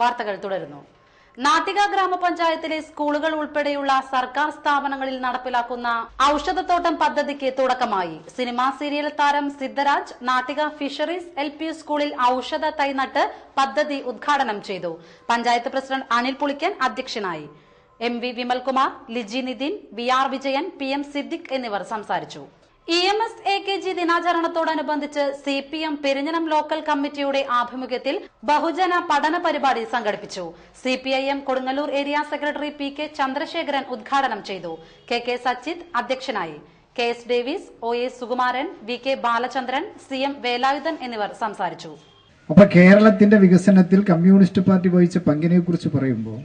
വാർത്തകൾ തുടരുന്നു. നാട്ടിക ഗ്രാമപഞ്ചായത്തിലെ സ്കൂളുകൾ ഉൾപ്പെടെയുള്ള സർക്കാർ സ്ഥാപനങ്ങളിൽ നടപ്പിലാക്കുന്ന ഔഷധത്തോട്ടം പദ്ധതിക്ക് തുടക്കമായി. സിനിമാ സീരിയൽ താരം സിദ്ധരാജ് നാട്ടിക ഫിഷറീസ് LP സ്കൂളിൽ ഔഷധ തൈ നട്ട് പദ്ധതി ഉദ്ഘാടനം ചെയ്തു. പഞ്ചായത്ത് പ്രസിഡന്റ് അനിൽ പുളിക്കൻ അധ്യക്ഷനായി. MV Vimalkumar, Liji Nitin, VR Vijayan, PM Siddique എന്നിവർ സംസാരിച്ചു. EMS AKG ദിനാചരണത്തോടനുബന്ധിച്ച് CPM Perinjanam local കമ്മിറ്റിയുടെ ആഭിമുഖ്യത്തിൽ ബഹുജന പഠന പരിപാടി സംഘടിപ്പിച്ചു. CPIM Kodungallur area secretary PK Chandrasekharan ഉദ്ഘാടനം ചെയ്തു. KK സച്ചിത് അധ്യക്ഷനായി. KS Davis, OA Sukumaran, VK Balachandran, CM Velayudhan എന്നിവർ സംസാരിച്ചു. അപ്പൊ കേരളത്തിന്റെ വികസനത്തിൽ കമ്മ്യൂണിസ്റ്റ് പാർട്ടി വഹിച്ച പങ്കിനെ കുറിച്ച് പറയുമ്പോൾ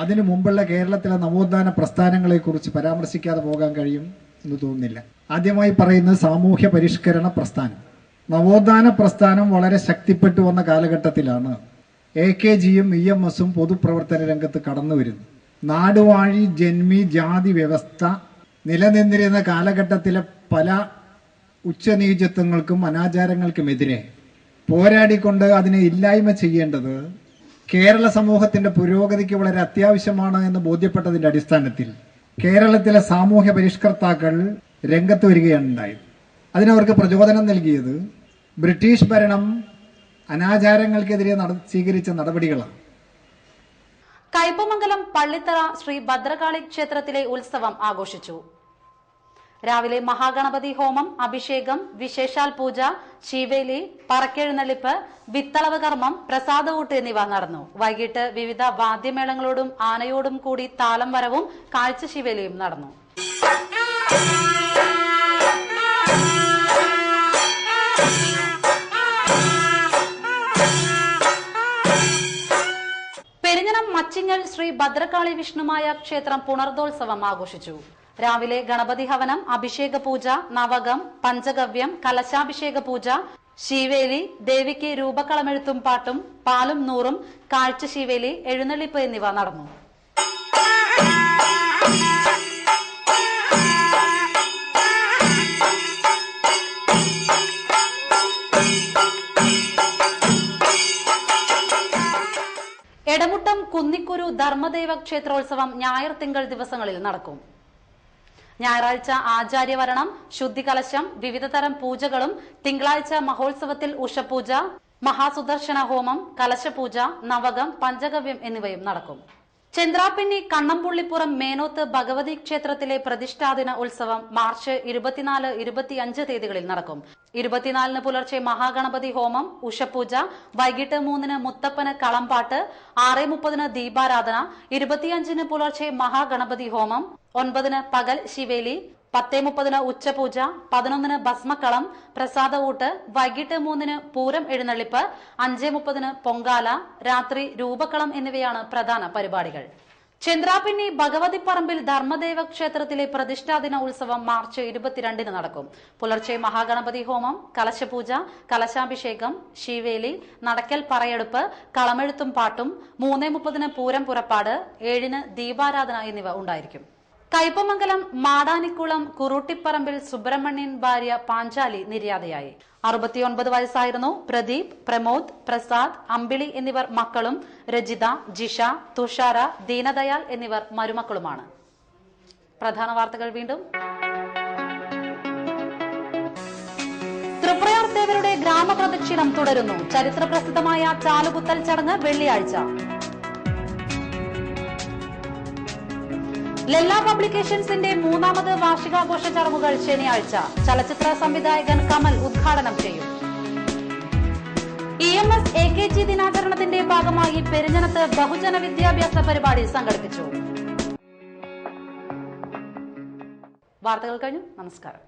അതിനു മുമ്പുള്ള കേരളത്തിലെ നവോത്ഥാന പ്രസ്ഥാനങ്ങളെ കുറിച്ച് പരാമർശിക്കാതെ പോകാൻ കഴിയും എന്ന് തോന്നുന്നില്ല. ആദ്യമായി പറയുന്നത് സാമൂഹ്യ പരിഷ്കരണ പ്രസ്ഥാനം. നവോത്ഥാന പ്രസ്ഥാനം വളരെ ശക്തിപ്പെട്ടു വന്ന കാലഘട്ടത്തിലാണ് AKGയും EMSഉം പൊതുപ്രവർത്തന രംഗത്ത് കടന്നു വരുന്നത്. നാടുവാഴി ജന്മി ജാതി വ്യവസ്ഥ നിലനിന്നിരുന്ന കാലഘട്ടത്തിലെ പല ഉച്ചനീചത്വങ്ങൾക്കും അനാചാരങ്ങൾക്കുമെതിരെ പോരാടിക്കൊണ്ട് അതിനെ ഇല്ലായ്മ ചെയ്യേണ്ടത് കേരള സമൂഹത്തിന്റെ പുരോഗതിക്ക് വളരെ അത്യാവശ്യമാണ് എന്ന് ബോധ്യപ്പെട്ടതിന്റെ അടിസ്ഥാനത്തിൽ കേരളത്തിലെ സാമൂഹ്യ പരിഷ്കർത്താക്കൾ രംഗത്ത് വരികയാണ് ഉണ്ടായത്. അതിനവർക്ക് പ്രചോദനം നൽകിയത് ബ്രിട്ടീഷ് ഭരണം അനാചാരങ്ങൾക്കെതിരെ സ്വീകരിച്ച നടപടികളാണ്. കയ്പമംഗലം പള്ളിത്തറ ശ്രീ ഭദ്രകാളി ക്ഷേത്രത്തിലെ ഉത്സവം ആഘോഷിച്ചു. രാവിലെ മഹാഗണപതി ഹോമം, അഭിഷേകം, വിശേഷാൽ പൂജ, ശീവേലി, പറക്കെഴുന്നള്ളിപ്പ്, വിത്തളവ് കർമ്മം, പ്രസാദവൂട്ട് എന്നിവ നടന്നു. വൈകിട്ട് വിവിധ വാദ്യമേളങ്ങളോടും ആനയോടും കൂടി താളം വരവും കാഴ്ച ശീവേലിയും നടന്നു. പെരിഞ്ഞനം മച്ചിങ്ങൽ ശ്രീ ഭദ്രകാളി വിഷ്ണുമായ ക്ഷേത്രം പുണർദോത്സവം ആഘോഷിച്ചു. രാവിലെ ഗണപതി ഹവനം, അഭിഷേക പൂജ, നവകം, പഞ്ചഗവ്യം, കലശാഭിഷേക പൂജ, ശീവേലി, ദേവിക്ക് രൂപക്കളമെഴുത്തും പാട്ടും, പാലും നൂറും, കാഴ്ച ശീവേലി, എഴുന്നള്ളിപ്പ് എന്നിവ നടന്നു. എടമുട്ടം കുന്നിക്കുരു ധർമ്മദേവ ക്ഷേത്രോത്സവം ഞായർ തിങ്കൾ ദിവസങ്ങളിൽ നടക്കും. ഞായറാഴ്ച ആചാര്യവരണം, ശുദ്ധികലശം, വിവിധ തരം പൂജകളും, തിങ്കളാഴ്ച മഹോത്സവത്തിൽ ഉഷപൂജ, മഹാസുദർശന ഹോമം, കലശപൂജ, നവകം, പഞ്ചഗവ്യം എന്നിവയും നടക്കും. ചന്ദ്രാപ്പിന്നി കണ്ണമ്പുള്ളിപ്പുറം മേനോത്ത് ഭഗവതി ക്ഷേത്രത്തിലെ പ്രതിഷ്ഠാദിന ഉത്സവം മാർച്ച് 24, 25 തീയതികളിൽ നടക്കും. 24 പുലർച്ചെ മഹാഗണപതി ഹോമം, ഉഷപൂജ, വൈകിട്ട് 3 മുത്തപ്പന് കളംപാട്ട്, 6:30 ദീപാരാധന, 25 പുലർച്ചെ മഹാഗണപതി ഹോമം, 9 പകൽ ശിവേലി, 10:30 ഉച്ചപൂജ, 11 ഭസ്മക്കളം, പ്രസാദവൂട്ട്, വൈകിട്ട് 3 പൂരം എഴുന്നള്ളിപ്പ്, 5:30 പൊങ്കാല, രാത്രി രൂപക്കളം എന്നിവയാണ് പ്രധാന പരിപാടികൾ. ചന്ദ്രാപ്പിന്നി ഭഗവതിപ്പറമ്പിൽ ധർമ്മദേവ ക്ഷേത്രത്തിലെ പ്രതിഷ്ഠാദിന ഉത്സവം മാർച്ച് 22 നടക്കും. പുലർച്ചെ മഹാഗണപതി ഹോമം, കലശപൂജ, കലശാഭിഷേകം, ശീവേലി, നടക്കൽ പറയെടുപ്പ്, കളമെഴുത്തും പാട്ടും, 3:30 പൂരം പുറപ്പാട്, 7 ദീപാരാധന എന്നിവ ഉണ്ടായിരിക്കും. കയ്പമംഗലം മാടാനിക്കുളം കുറുട്ടിപ്പറമ്പിൽ സുബ്രഹ്മണ്യൻ ഭാര്യ പാഞ്ചാലി നിര്യാതയായി. 69 വയസ്സായിരുന്നു. പ്രദീപ്, പ്രമോദ്, പ്രസാദ്, അമ്പിളി എന്നിവർ മക്കളും രജിത, ജിഷ, തുഷാര, ദീനദയാൽ എന്നിവർ മരുമക്കളുമാണ്. പ്രധാന വാർത്തകൾ വീണ്ടും. തൃപ്രയാർ ദേവരുടെ ഗ്രാമപ്രദക്ഷിണം തുടരുന്നു. ചരിത്ര പ്രസിദ്ധമായ ചാലുകുത്തൽ ചടങ്ങ് വെള്ളിയാഴ്ച. ലെല്ല പബ്ലിക്കേഷൻസിന്റെ 3ാമത് വാർഷികാഘോഷ ചടങ്ങുകൾ ശനിയാഴ്ച. ചലച്ചിത്ര സംവിധായകൻ കമൽ ഉദ്ഘാടനം ചെയ്യും. EMS AKG ദിനാചരണത്തിന്റെ ഭാഗമായി പെരിഞ്ഞനത്ത് ബഹുജന വിദ്യാഭ്യാസ പരിപാടി സംഘടിപ്പിച്ചു. വാർത്തകൾ കഴിഞ്ഞു. നമസ്കാരം.